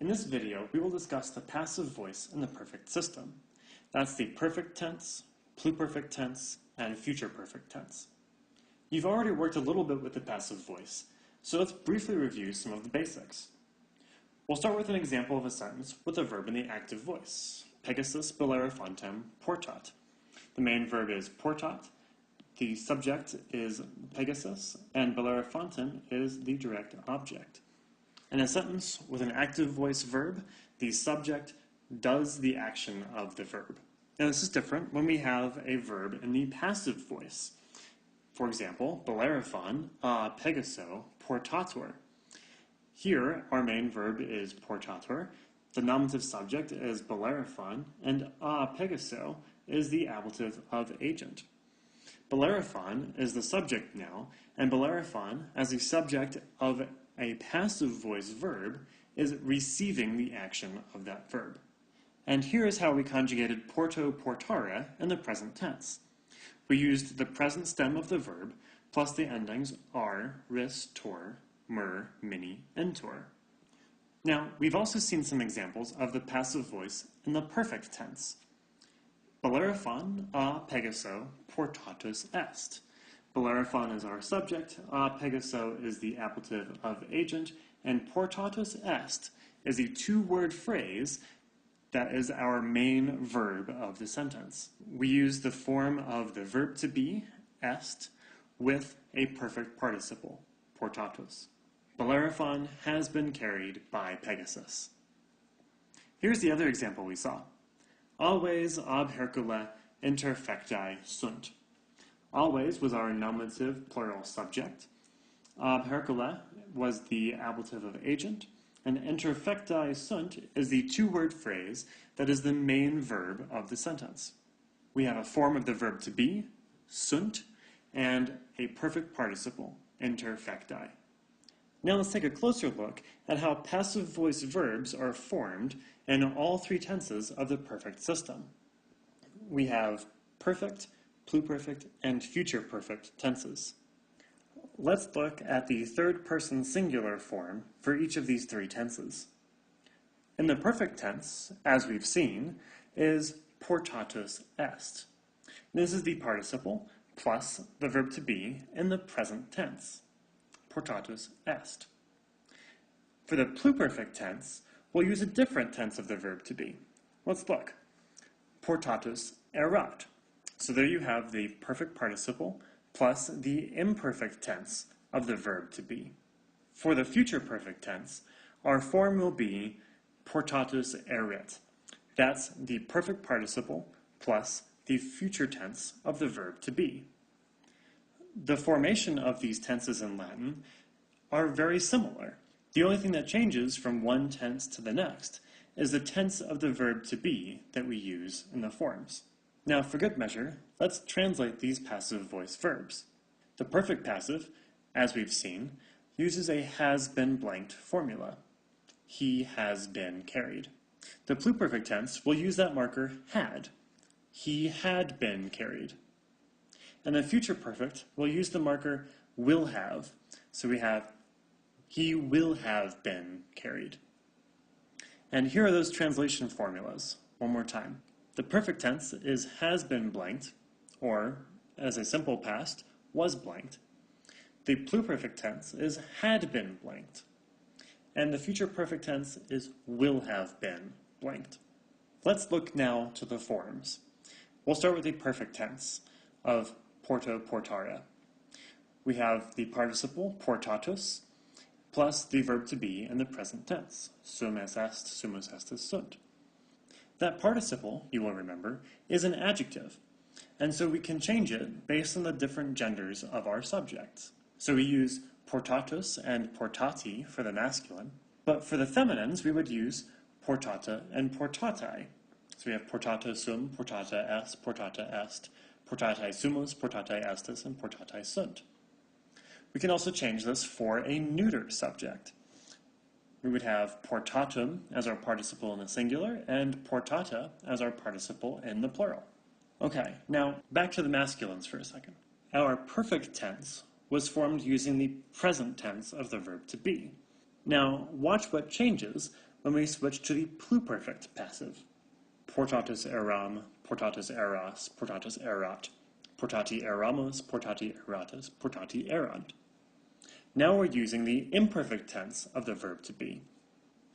In this video, we will discuss the passive voice in the perfect system. That's the perfect tense, pluperfect tense, and future perfect tense. You've already worked a little bit with the passive voice, so let's briefly review some of the basics. We'll start with an example of a sentence with a verb in the active voice. Pegasus bellerophontem portat. The main verb is portat, the subject is Pegasus, and bellerophontem is the direct object. In a sentence with an active voice verb, the subject does the action of the verb. Now this is different when we have a verb in the passive voice. For example, bellerophon a Pegaso portatur. Here, our main verb is portatur, the nominative subject is bellerophon, and a Pegaso is the ablative of agent. Bellerophon is the subject now, and bellerophon, as the subject of a passive voice verb, is receiving the action of that verb. And here is how we conjugated porto portare in the present tense. We used the present stem of the verb plus the endings ar, ris, tor, mer, mini, and tor. Now, we've also seen some examples of the passive voice in the perfect tense. Bellerophon a Pegaso portatus est. Bellerophon is our subject, a Pegaso is the ablative of agent, and portatus est is the two-word phrase that is our main verb of the sentence. We use the form of the verb to be, est, with a perfect participle, portatus. Bellerophon has been carried by Pegasus. Here's the other example we saw. Always ab Hercule interfecti sunt. Always was our nominative plural subject. Ab Hercule was the ablative of agent, and interfecti sunt is the two-word phrase that is the main verb of the sentence. We have a form of the verb to be, sunt, and a perfect participle, interfecti. Now let's take a closer look at how passive voice verbs are formed in all three tenses of the perfect system. We have perfect, pluperfect, and future perfect tenses. Let's look at the third-person singular form for each of these three tenses. In the perfect tense, as we've seen, is portatus est. This is the participle plus the verb to be in the present tense, portatus est. For the pluperfect tense, we'll use a different tense of the verb to be. Let's look. Portatus erat. So there you have the perfect participle plus the imperfect tense of the verb to be. For the future perfect tense, our form will be portatus erit. That's the perfect participle plus the future tense of the verb to be. The formation of these tenses in Latin are very similar. The only thing that changes from one tense to the next is the tense of the verb to be that we use in the forms. Now, for good measure, let's translate these passive voice verbs. The perfect passive, as we've seen, uses a has been blanked formula. He has been carried. The pluperfect tense will use that marker had. He had been carried. And the future perfect will use the marker will have. So we have he will have been carried. And here are those translation formulas. One more time. The perfect tense is has been blanked, or, as a simple past, was blanked. The pluperfect tense is had been blanked. And the future perfect tense is will have been blanked. Let's look now to the forms. We'll start with the perfect tense of porto portare. We have the participle portatus plus the verb to be in the present tense, sum es est, sumus estis sunt. That participle, you will remember, is an adjective, and so we can change it based on the different genders of our subjects. So we use portatus and portati for the masculine, but for the feminines we would use portata and portatai. So we have portata sum, portata est, portatai sumus, portatai estis, and portatai sunt. We can also change this for a neuter subject. We would have portatum as our participle in the singular and portata as our participle in the plural. Okay, now back to the masculines for a second. Our perfect tense was formed using the present tense of the verb to be. Now watch what changes when we switch to the pluperfect passive. Portatus eram, portatus eras, portatus erat, portati eramus, portati eratus, portati erant. Now we're using the imperfect tense of the verb to be.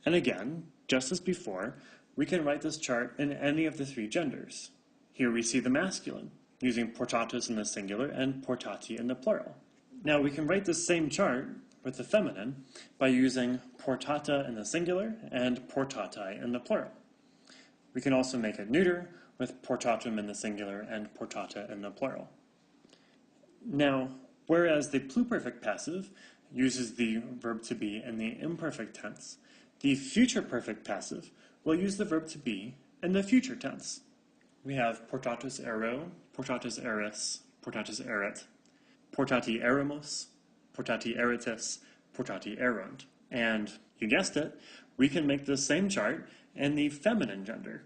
And again, just as before, we can write this chart in any of the three genders. Here we see the masculine, using portatus in the singular and portati in the plural. Now we can write the same chart with the feminine by using portata in the singular and portati in the plural. We can also make it neuter with portatum in the singular and portata in the plural. Now, whereas the pluperfect passive uses the verb to be in the imperfect tense, the future perfect passive will use the verb to be in the future tense. We have portatus ero, portatus eris, portatus erit, portati eramus, portati eritis, portati erant. And you guessed it, we can make the same chart in the feminine gender,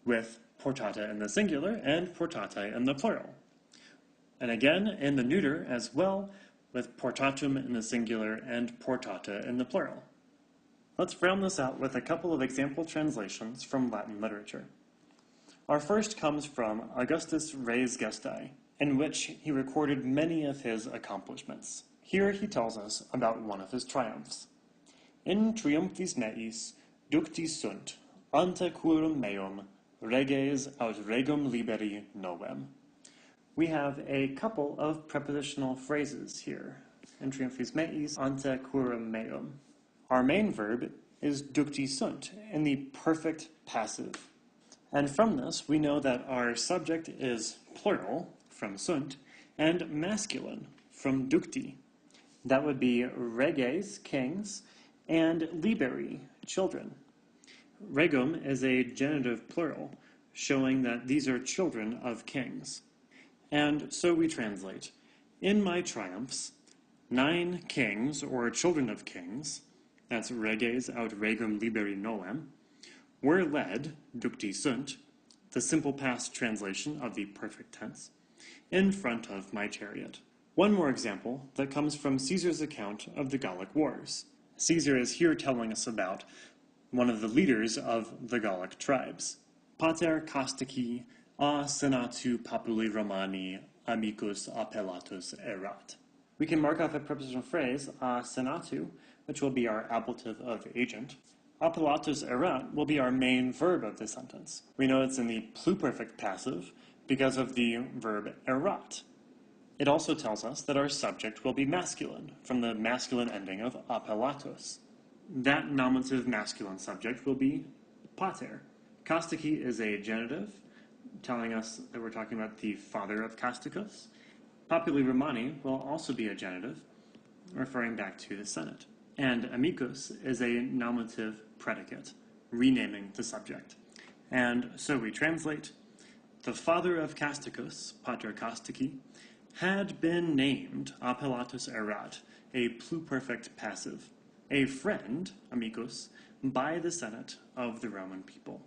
with portata in the singular and portatae in the plural. And again, in the neuter as well, with portatum in the singular and portata in the plural. Let's round this out with a couple of example translations from Latin literature. Our first comes from Augustus Res Gestae, in which he recorded many of his accomplishments. Here he tells us about one of his triumphs. In triumphis meis ducti sunt, ante curum meum, reges aut regum liberi novem. We have a couple of prepositional phrases here. In triumphis meis, ante curum meum. Our main verb is ducti sunt, in the perfect passive. And from this, we know that our subject is plural, from sunt, and masculine, from ducti. That would be reges, kings, and liberi, children. Regum is a genitive plural, showing that these are children of kings. And so we translate, in my triumphs, 9 kings, or children of kings, that's reges aut regum liberi novem, were led, ducti sunt, the simple past translation of the perfect tense, in front of my chariot. One more example that comes from Caesar's account of the Gallic Wars. Caesar is here telling us about one of the leaders of the Gallic tribes. Pater Castici a senatu populi Romani amicus appellatus erat. We can mark off a prepositional phrase, a senatu, which will be our ablative of agent. Appellatus erat will be our main verb of the sentence. We know it's in the pluperfect passive because of the verb erat. It also tells us that our subject will be masculine, from the masculine ending of appellatus. That nominative masculine subject will be pater. Castici is a genitive, telling us that we're talking about the father of Casticus. Populi Romani will also be a genitive, referring back to the Senate. And amicus is a nominative predicate, renaming the subject. And so we translate, the father of Casticus, Pater Castici, had been named appellatus erat, a pluperfect passive, a friend, amicus, by the Senate of the Roman people.